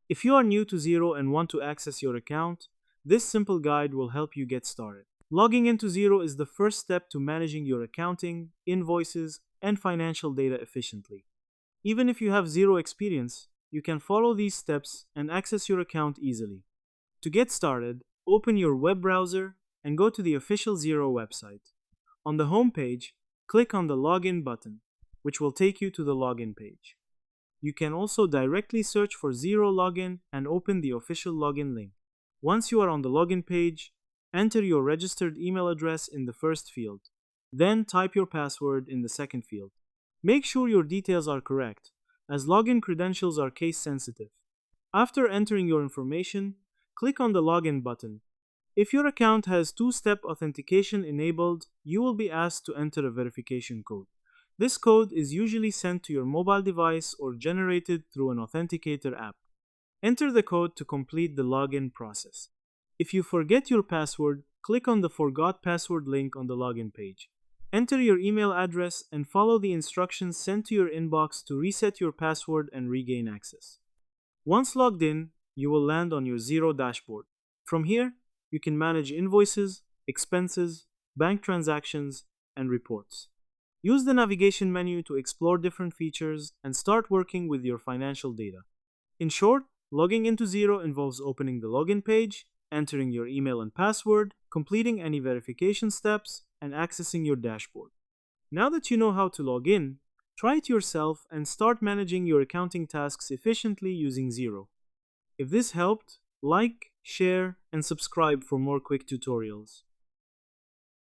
If you are new to Xero and want to access your account, this simple guide will help you get started. Logging into Xero is the first step to managing your accounting, invoices, and financial data efficiently. Even if you have zero experience, you can follow these steps and access your account easily. To get started, open your web browser and go to the official Xero website. On the home page, click on the Login button, which will take you to the login page. You can also directly search for Xero Login and open the official login link. Once you are on the login page, enter your registered email address in the first field. Then type your password in the second field. Make sure your details are correct, as login credentials are case sensitive. After entering your information, click on the Login button. If your account has two-step authentication enabled, you will be asked to enter a verification code. This code is usually sent to your mobile device or generated through an authenticator app. Enter the code to complete the login process. If you forget your password, click on the Forgot Password link on the login page. Enter your email address and follow the instructions sent to your inbox to reset your password and regain access. Once logged in, you will land on your Xero dashboard. From here, you can manage invoices, expenses, bank transactions, and reports. Use the navigation menu to explore different features and start working with your financial data. In short, logging into Xero involves opening the login page, entering your email and password, completing any verification steps, and accessing your dashboard. Now that you know how to log in, try it yourself and start managing your accounting tasks efficiently using Xero. If this helped, like, share, and subscribe for more quick tutorials.